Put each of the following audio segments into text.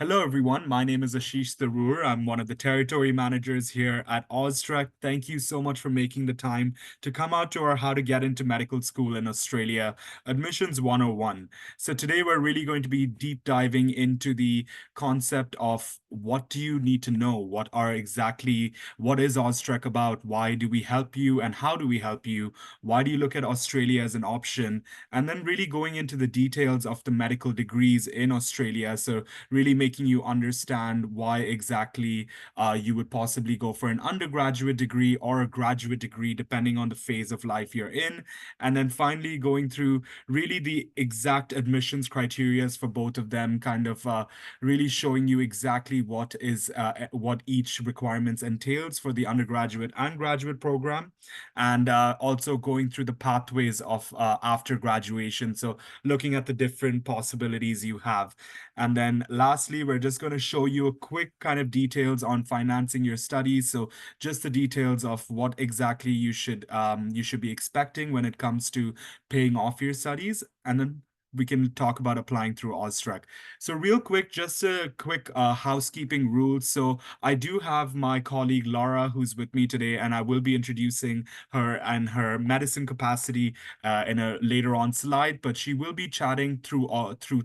Hello, everyone. My name is Ashish Tharoor. I'm one of the territory managers here at OzTREKK. Thank you so much for making the time to come out to our How to Get into Medical School in Australia Admissions 101. So today we're really going to be deep diving into the concept of what do you need to know? What is OzTREKK about? Why do we help you and how do we help you? Why do you look at Australia as an option? And then really going into the details of the medical degrees in Australia. So really making you understand why exactly you would possibly go for an undergraduate degree or a graduate degree, depending on the phase of life you're in. And then finally, going through really the exact admissions criterias for both of them, kind of really showing you exactly what each requirements entails for the undergraduate and graduate program, and also going through the pathways of after graduation. So looking at the different possibilities you have. And then lastly, we're just going to show you a quick kind of details on financing your studies. So just the details of what exactly you should be expecting when it comes to paying off your studies. And then we can talk about applying through OzTREKK. So real quick, just a quick housekeeping rule. So I do have my colleague Laura who's with me today, and I will be introducing her and her medicine capacity in a later on slide, but she will be chatting through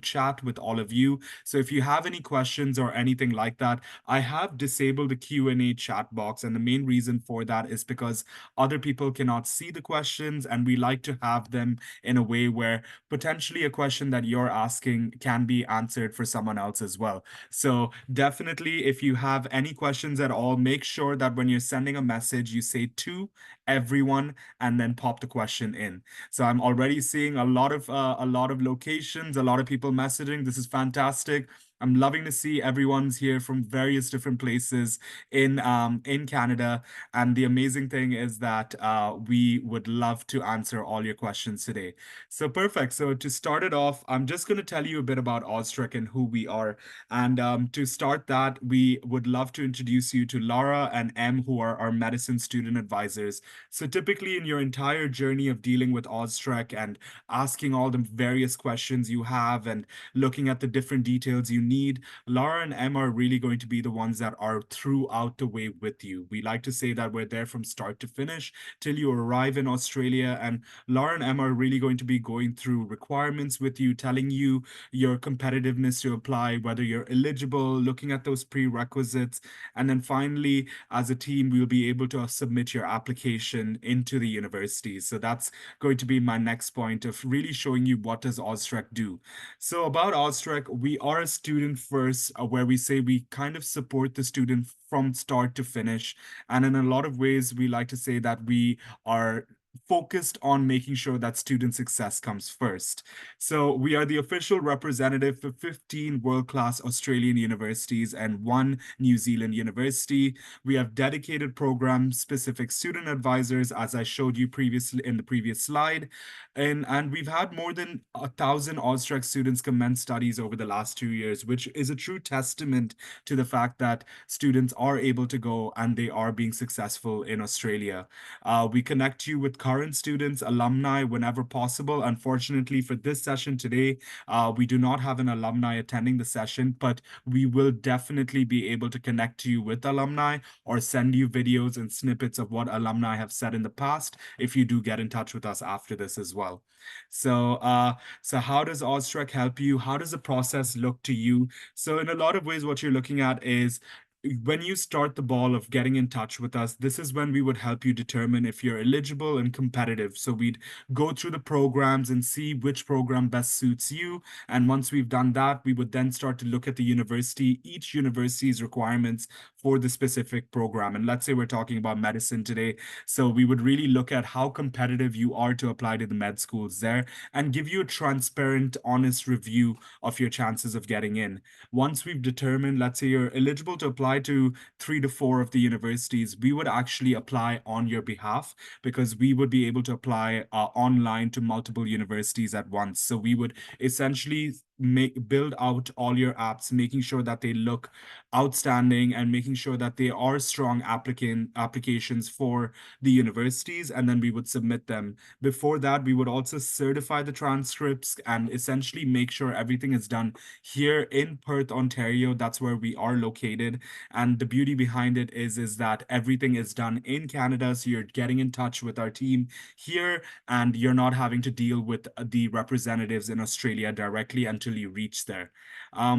chat with all of you. So if you have any questions or anything like that, I have disabled the Q&A chat box, and the main reason for that is because other people cannot see the questions, and we like to have them in a way where potentially a question that you're asking can be answered for someone else as well. So definitely, if you have any questions at all, make sure that when you're sending a message, you say to everyone and then pop the question in. So I'm already seeing a lot of locations, a lot of people messaging. This is fantastic. I'm loving to see everyone's here from various different places in Canada. And the amazing thing is that we would love to answer all your questions today. So perfect. So to start it off, I'm just going to tell you a bit about OzTREKK and who we are. And to start that, we would love to introduce you to Laura and Em, who are our medicine student advisors. So typically in your entire journey of dealing with OzTREKK and asking all the various questions you have and looking at the different details you need, Laura and Em are really going to be the ones that are throughout the way with you. We like to say that we're there from start to finish till you arrive in Australia. And Laura and Em are really going to be going through requirements with you, telling you your competitiveness to apply, whether you're eligible, looking at those prerequisites. And then finally, as a team, we'll be able to submit your application into the university. So that's going to be my next point of really showing you what does OzTREKK do. So about OzTREKK, we are a student first, where we say we kind of support the student from start to finish. And in a lot of ways, we like to say that we are focused on making sure that student success comes first. So we are the official representative for 15 world-class Australian universities and one New Zealand university. We have dedicated program-specific student advisors, as I showed you previously in the previous slide. And we've had more than 1,000 OzTREKK students commence studies over the last 2 years, which is a true testament to the fact that students are able to go and they are being successful in Australia. We connect you with current students, alumni whenever possible. Unfortunately, for this session today, we do not have an alumni attending the session, but we will definitely be able to connect you with alumni or send you videos and snippets of what alumni have said in the past if you do get in touch with us after this as well. So how does OzTREKK help you? How does the process look to you? So in a lot of ways, what you're looking at is when you start the ball of getting in touch with us, this is when we would help you determine if you're eligible and competitive. So we'd go through the programs and see which program best suits you. And once we've done that, we would then start to look at the university, each university's requirements for the specific program. And let's say we're talking about medicine today. So we would really look at how competitive you are to apply to the med schools there and give you a transparent, honest review of your chances of getting in. Once we've determined, let's say you're eligible to apply to 3 to 4 of the universities, we would actually apply on your behalf because we would be able to apply online to multiple universities at once. So we would essentially make build out all your apps, making sure that they look outstanding and making sure that they are strong applications for the universities, and then we would submit them. Before that, we would also certify the transcripts and essentially make sure everything is done here in Perth, Ontario. That's where we are located. And the beauty behind it is that everything is done in Canada. So you're getting in touch with our team here, and you're not having to deal with the representatives in Australia directly until you reach there.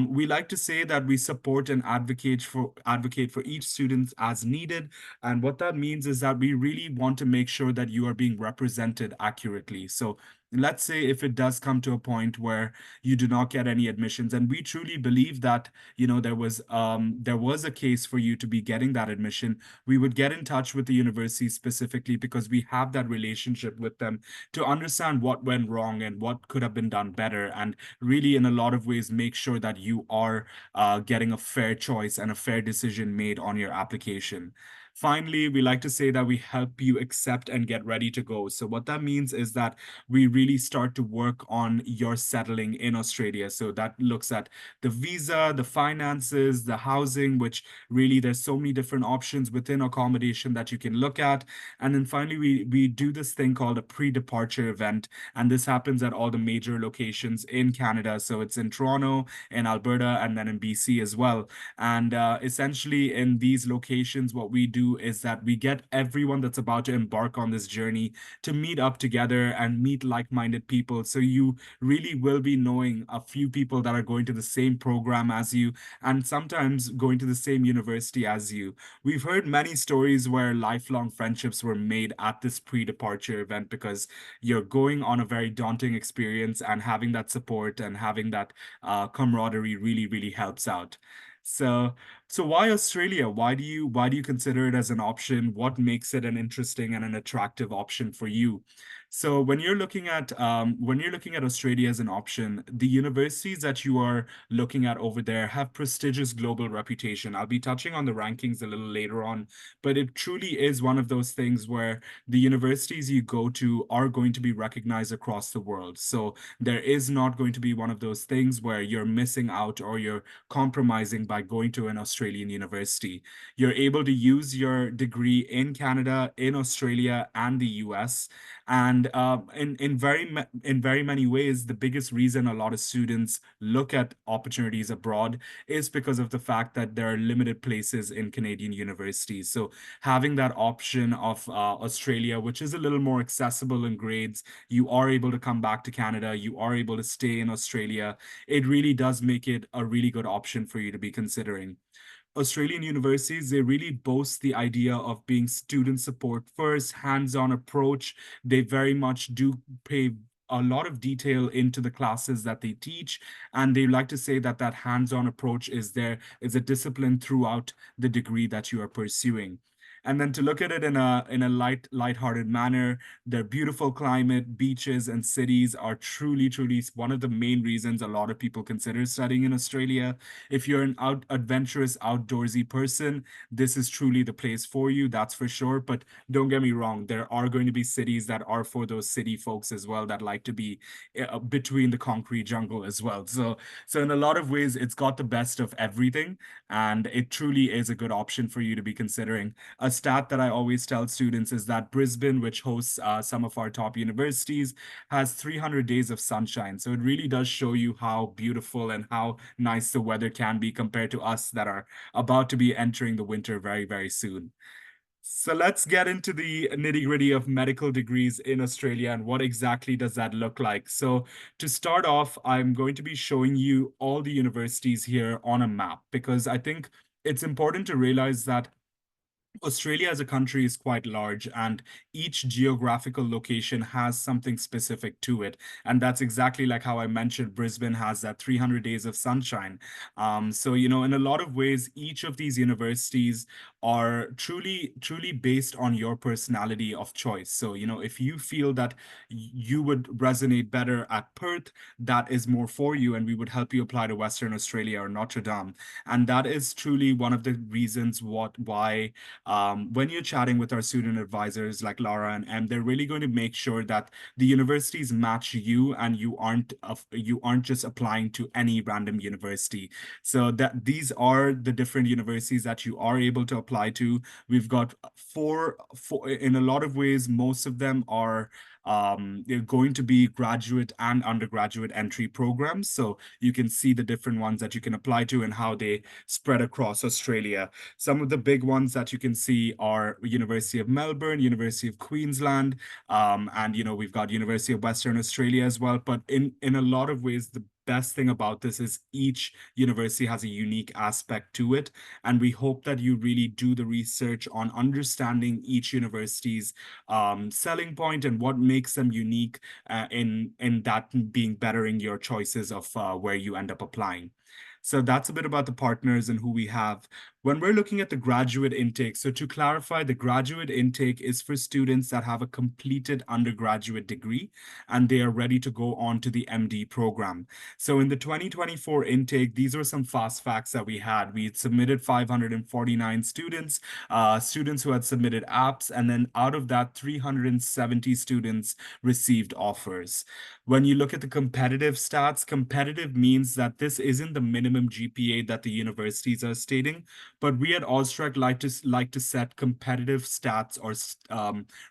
We like to say that we support and advocate for each student as needed. And what that means is that we really want to make sure that you are being represented accurately. So let's say if it does come to a point where you do not get any admissions, and we truly believe that, there was a case for you to be getting that admission, we would get in touch with the university specifically because we have that relationship with them to understand what went wrong and what could have been done better, and really in a lot of ways make sure that you are getting a fair choice and a fair decision made on your application. Finally, we like to say that we help you accept and get ready to go. So, what that means is that we really start to work on your settling in Australia. So, that looks at the visa, the finances, the housing, which really there's so many different options within accommodation that you can look at. And then finally, we do this thing called a pre-departure event, and this happens at all the major locations in Canada. So, it's in Toronto, in Alberta, and then in BC as well. And essentially, in these locations, what we do is that we get everyone that's about to embark on this journey to meet up together and meet like-minded people. So you really will be knowing a few people that are going to the same program as you, and sometimes going to the same university as you. We've heard many stories where lifelong friendships were made at this pre-departure event because you're going on a very daunting experience, and having that support and having that camaraderie really, really helps out. So, so why Australia? Why do you consider it as an option? What makes it an interesting and an attractive option for you? So when you're looking at Australia as an option, the universities that you are looking at over there have prestigious global reputation. I'll be touching on the rankings a little later on, but it truly is one of those things where the universities you go to are going to be recognized across the world. So there is not going to be one of those things where you're missing out or you're compromising by going to an Australian university. You're able to use your degree in Canada, in Australia, and the US. And in very many ways, the biggest reason a lot of students look at opportunities abroad is because of the fact that there are limited places in Canadian universities. So having that option of Australia, which is a little more accessible in grades, you are able to come back to Canada, you are able to stay in Australia. It really does make it a really good option for you to be considering. Australian universities, they really boast the idea of being student support first, hands-on approach. They very much do pay a lot of detail into the classes that they teach, and they like to say that that hands-on approach is a discipline throughout the degree that you are pursuing. And then to look at it in a light-hearted manner, their beautiful climate, beaches, and cities are truly one of the main reasons a lot of people consider studying in Australia. If you're an adventurous, outdoorsy person, this is truly the place for you, that's for sure. But don't get me wrong, there are going to be cities that are for those city folks as well that like to be between the concrete jungle as well. So in a lot of ways, it's got the best of everything, and it truly is a good option for you to be considering. A stat that I always tell students is that Brisbane, which hosts some of our top universities, has 300 days of sunshine. So it really does show you how beautiful and how nice the weather can be compared to us that are about to be entering the winter very, very soon. So let's get into the nitty-gritty of medical degrees in Australia and what exactly does that look like. So to start off, I'm going to be showing you all the universities here on a map because I think it's important to realize that Australia as a country is quite large, and each geographical location has something specific to it. And that's exactly like how I mentioned, Brisbane has that 300 days of sunshine. So, in a lot of ways, each of these universities are truly based on your personality of choice. So, if you feel that you would resonate better at Perth, that is more for you, and we would help you apply to Western Australia or Notre Dame. And that is truly one of the reasons why when you're chatting with our student advisors like Laura and Em, they're really going to make sure that the universities match you, and you aren't just applying to any random university. So that these are the different universities that you are able to apply to. We've got four in a lot of ways. Most of them are they're going to be graduate and undergraduate entry programs. So you can see the different ones that you can apply to and how they spread across Australia. Some of the big ones that you can see are University of Melbourne, University of Queensland, and we've got University of Western Australia as well. But in a lot of ways, the best thing about this is each university has a unique aspect to it, and we hope that you really do the research on understanding each university's selling point and what makes them unique in that being bettering your choices of where you end up applying. So that's a bit about the partners and who we have. When we're looking at the graduate intake, so to clarify, the graduate intake is for students that have a completed undergraduate degree and they are ready to go on to the MD program. So in the 2024 intake, these were some fast facts that we had. We had submitted 549 students, students who had submitted apps, and then out of that, 370 students received offers. When you look at the competitive stats, competitive means that this isn't the minimum GPA that the universities are stating, but we at OzTREKK like to set competitive stats or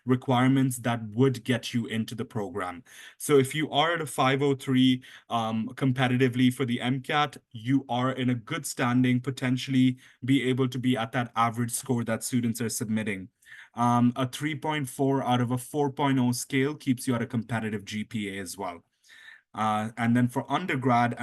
requirements that would get you into the program. So if you are at a 503 competitively for the MCAT, you are in a good standing, potentially be able to be at that average score that students are submitting. A 3.4 out of a 4.0 scale keeps you at a competitive GPA as well. And then for undergrad,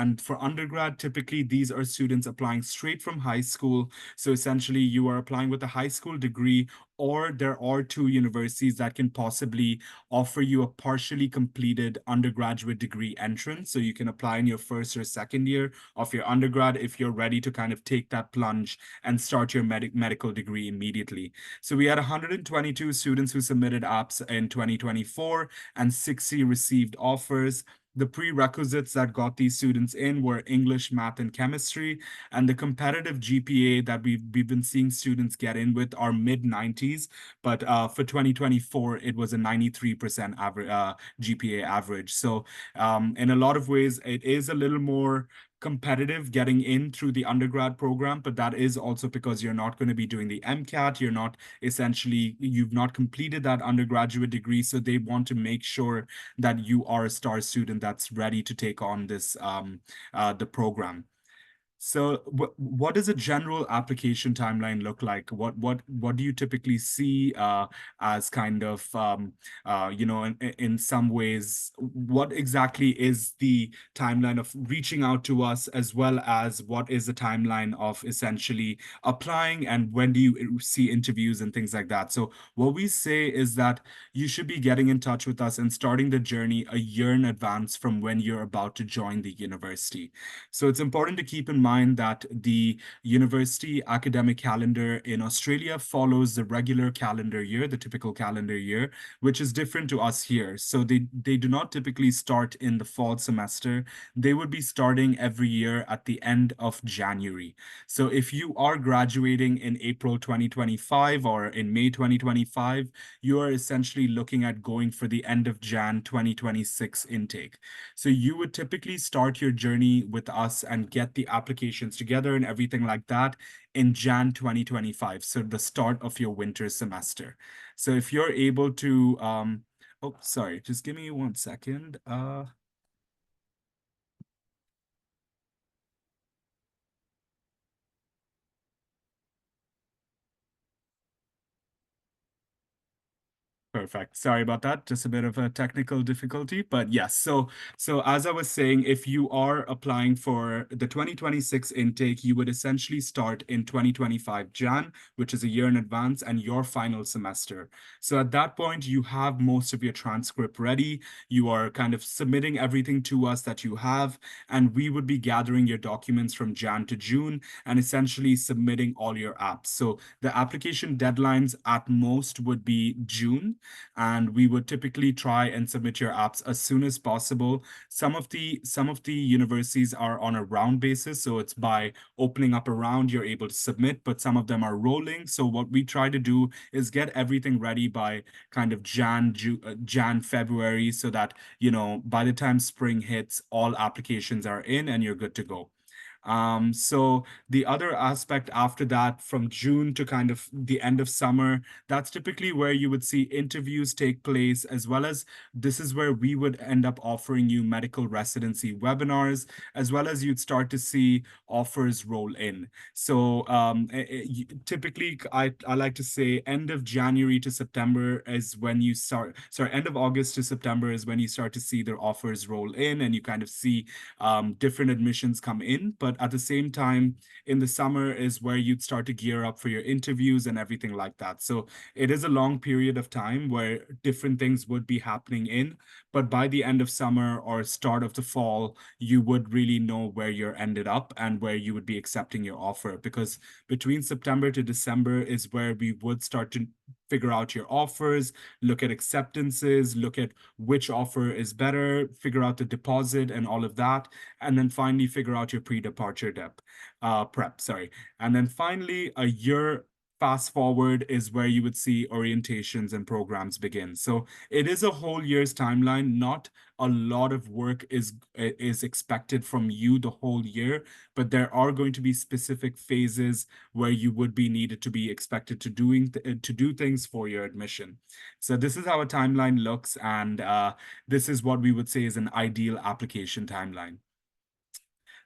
typically these are students applying straight from high school. So essentially, you are applying with a high school degree, or there are two universities that can possibly offer you a partially completed undergraduate degree entrance. So you can apply in your first or second year of your undergrad if you're ready to kind of take that plunge and start your medical degree immediately. So we had 122 students who submitted apps in 2024 and 60 received offers. The prerequisites that got these students in were English, math, and chemistry. And the competitive GPA that we've been seeing students get in with are mid 90s. But for 2024, it was a 93% average GPA average. So in a lot of ways, it is a little more competitive getting in through the undergrad program, but that is also because you're not going to be doing the MCAT. You've not completed that undergraduate degree. So they want to make sure that you are a star student that's ready to take on the program. So what does a general application timeline look like? What do you typically see as kind of in some ways, what exactly is the timeline of reaching out to us, as well as what is the timeline of essentially applying, and when do you see interviews and things like that? So what we say is that you should be getting in touch with us and starting the journey a year in advance from when you're about to join the university. So it's important to keep in mind that the university academic calendar in Australia follows the regular calendar year, the typical calendar year, which is different to us here. So they do not typically start in the fall semester. They would be starting every year at the end of January. So if you are graduating in April 2025 or in May 2025, you are essentially looking at going for the end of Jan 2026 intake. So you would typically start your journey with us and get the applications together and everything like that in Jan 2025. So the start of your winter semester. So if you're able to, oh, sorry, just give me 1 second. Perfect. Sorry about that. Just a bit of a technical difficulty, but yes. So as I was saying, if you are applying for the 2026 intake, you would essentially start in 2025 Jan, which is a year in advance, and your final semester. So at that point, you have most of your transcript ready. You are kind of submitting everything to us that you have, and we would be gathering your documents from Jan to June and essentially submitting all your apps. So the application deadlines at most would be June, and we would typically try and submit your apps as soon as possible. Some of the universities are on a round basis, so it's by opening up a round you're able to submit, but some of them are rolling. So what we try to do is get everything ready by kind of Jan, February, so that by the time spring hits, all applications are in and you're good to go. So the other aspect after that, from June to kind of the end of summer, that's typically where you would see interviews take place, as well as this is where we would end up offering you medical residency webinars, as well as you'd start to see offers roll in. So typically, I like to say end of January to September is when you start, sorry, end of August to September is when you start to see their offers roll in and you kind of see different admissions come in. But at the same time, in the summer is where you'd start to gear up for your interviews and everything like that. So it is a long period of time where different things would be happening in. But by the end of summer or start of the fall, you would really know where you're ended up and where you would be accepting your offer. Because between September to December is where we would start to figure out your offers, look at acceptances, look at which offer is better, figure out the deposit and all of that, and then finally figure out your pre-departure prep, sorry. And then finally, a year fast forward is where you would see orientations and programs begin. So it is a whole year's timeline. Not a lot of work is expected from you the whole year, but there are going to be specific phases where you would be needed to be expected to do things for your admission. So this is how a timeline looks, and this is what we would say is an ideal application timeline.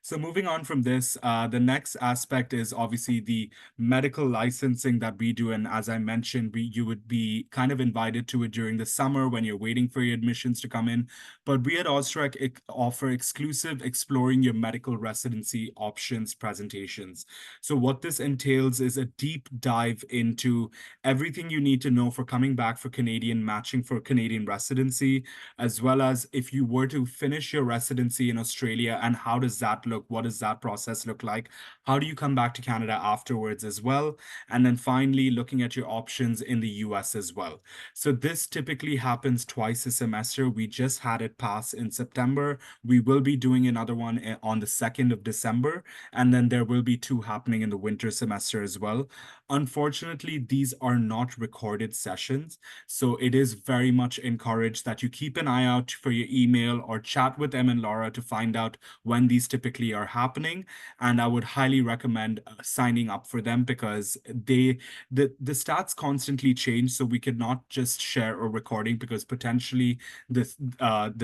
So moving on from this, the next aspect is obviously the medical licensing that we do. And as I mentioned, you would be kind of invited to it during the summer when you're waiting for your admissions to come in. But we at OzTREKK offer exclusive exploring your medical residency options presentations. So what this entails is a deep dive into everything you need to know for coming back for Canadian matching for Canadian residency, as well as if you were to finish your residency in Australia, and how does that look? What does that process look like? How do you come back to Canada afterwards as well? And then finally, looking at your options in the US as well. So this typically happens twice a semester. We just had it pass in September. We will be doing another one on the 2nd of December, and then there will be two happening in the winter semester as well. Unfortunately, these are not recorded sessions, so it is very much encouraged that you keep an eye out for your email or chat with them and Laura to find out when these typically are happening. And I would highly recommend signing up for them, because the stats constantly change, so we could not just share a recording because potentially the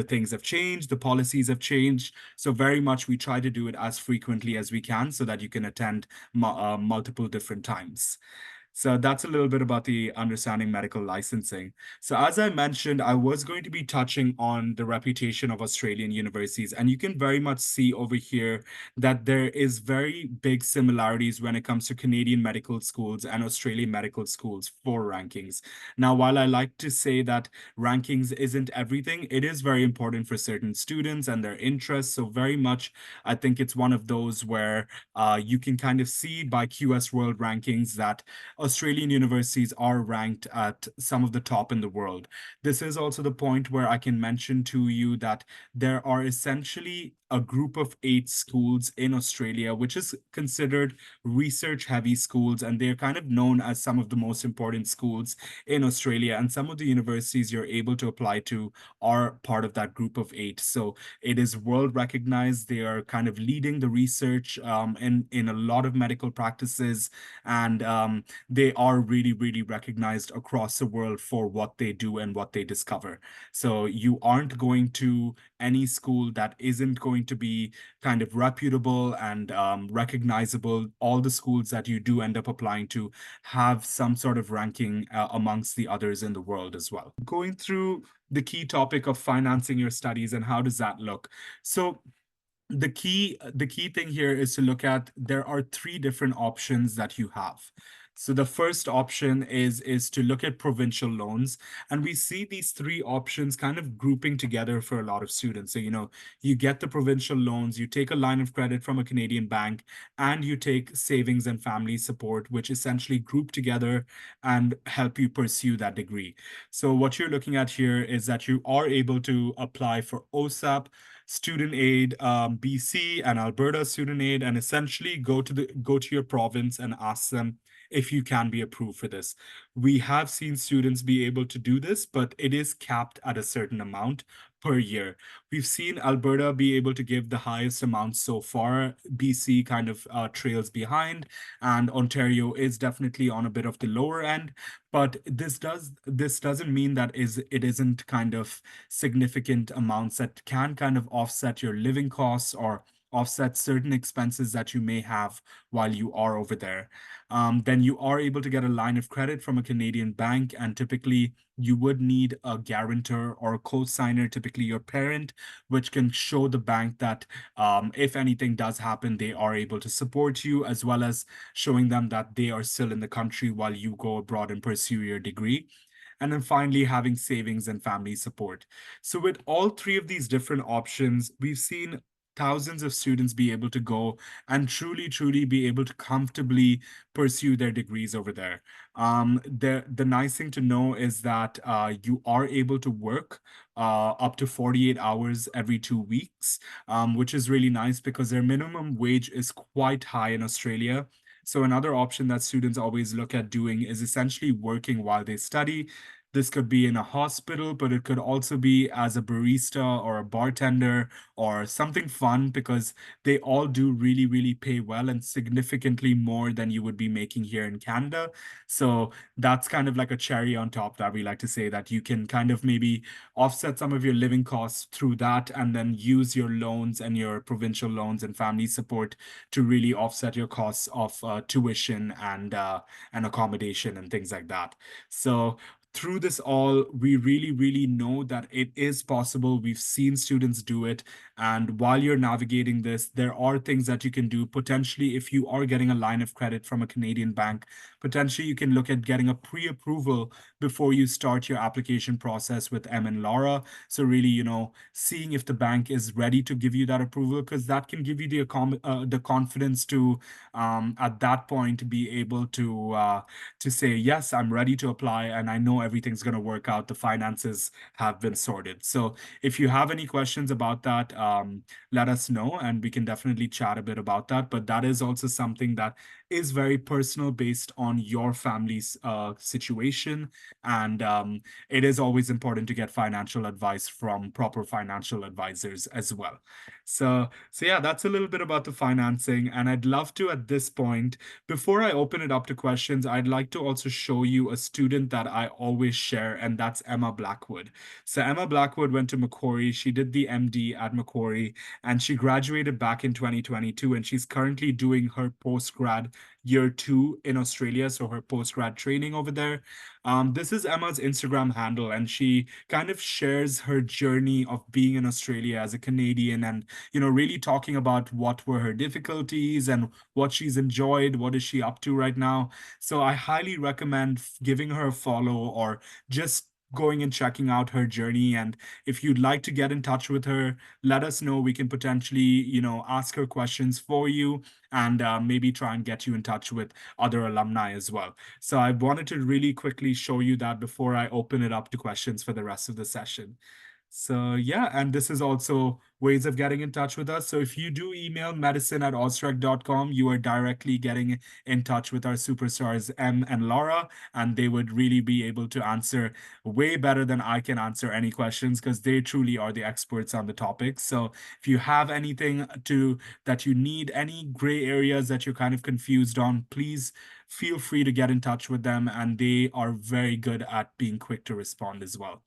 things have changed, the policies have changed. So very much we try to do it as frequently as we can so that you can attend multiple different times. So that's a little bit about the understanding medical licensing. So as I mentioned, I was going to be touching on the reputation of Australian universities, and you can very much see over here that there is very big similarities when it comes to Canadian medical schools and Australian medical schools for rankings. Now, while I like to say that rankings isn't everything, it is very important for certain students and their interests. So very much, I think it's one of those where you can kind of see by QS World rankings that Australian universities are ranked at some of the top in the world. This is also the point where I can mention to you that there are essentially a group of 8 schools in Australia, which is considered research heavy schools, and they're kind of known as some of the most important schools in Australia. And some of the universities you're able to apply to are part of that group of 8. So it is world recognized. They are kind of leading the research in a lot of medical practices. And they are really, really recognized across the world for what they do and what they discover. So you aren't going to any school that isn't going to be kind of reputable and recognizable. All the schools that you do end up applying to have some sort of ranking amongst the others in the world as well. Going through the key topic of financing your studies and how does that look? So the key thing here is to look at there are three different options that you have. So the first option is to look at provincial loans, and we see these three options kind of grouping together for a lot of students. So you get the provincial loans, you take a line of credit from a Canadian bank, and you take savings and family support, which essentially group together and help you pursue that degree. So what you're looking at here is that you are able to apply for OSAP, student aid, BC and Alberta student aid, and essentially go to your province and ask them if you can be approved for this. We have seen students be able to do this, but it is capped at a certain amount per year. We've seen Alberta be able to give the highest amount so far. BC kind of trails behind, and Ontario is definitely on a bit of the lower end. But this doesn't mean that it isn't kind of significant amounts that can kind of offset your living costs or offset certain expenses that you may have while you are over there. Then you are able to get a line of credit from a Canadian bank, and typically you would need a guarantor or a co-signer, typically your parent, which can show the bank that if anything does happen, they are able to support you, as well as showing them that they are still in the country while you go abroad and pursue your degree. And then finally, having savings and family support. So, with all three of these different options, we've seen thousands of students be able to go and truly, truly be able to comfortably pursue their degrees over there. The nice thing to know is that you are able to work up to 48 hours every 2 weeks, which is really nice because their minimum wage is quite high in Australia. So another option that students always look at doing is essentially working while they study. This could be in a hospital, but it could also be as a barista or a bartender or something fun, because they all do really, really pay well and significantly more than you would be making here in Canada. So that's kind of like a cherry on top that we like to say, that you can kind of maybe offset some of your living costs through that and then use your loans and your provincial loans and family support to really offset your costs of tuition and accommodation and things like that. So through this all, we really, really know that it is possible. We've seen students do it. And while you're navigating this, there are things that you can do. Potentially, if you are getting a line of credit from a Canadian bank, potentially you can look at getting a pre-approval before you start your application process with M and Laura. So really, seeing if the bank is ready to give you that approval, because that can give you the confidence to, at that point, be able to say, yes, I'm ready to apply and I know everything's going to work out. The finances have been sorted. So if you have any questions about that, let us know and we can definitely chat a bit about that. But that is also something that is very personal based on your family's situation. And it is always important to get financial advice from proper financial advisors as well. So yeah, that's a little bit about the financing. And I'd love to, at this point, before I open it up to questions, I'd like to also show you a student that I always share, and that's Emma Blackwood. So Emma Blackwood went to Macquarie. She did the MD at Macquarie, and she graduated back in 2022, and she's currently doing her postgrad year 2 in Australia, so her postgrad training over there. This is Emma's Instagram handle, and she kind of shares her journey of being in Australia as a Canadian, and really talking about what were her difficulties and what she's enjoyed, what is she up to right now. So I highly recommend giving her a follow or just going and checking out her journey. And if you'd like to get in touch with her, let us know. We can potentially, ask her questions for you and maybe try and get you in touch with other alumni as well. So I wanted to really quickly show you that before I open it up to questions for the rest of the session. So yeah, and this is also ways of getting in touch with us. So if you do email medicine@oztrek.com, you are directly getting in touch with our superstars M and Laura, and they would really be able to answer way better than I can answer any questions because they truly are the experts on the topic. So if you have anything to that you need, any gray areas that you're kind of confused on, please feel free to get in touch with them, and they are very good at being quick to respond as well.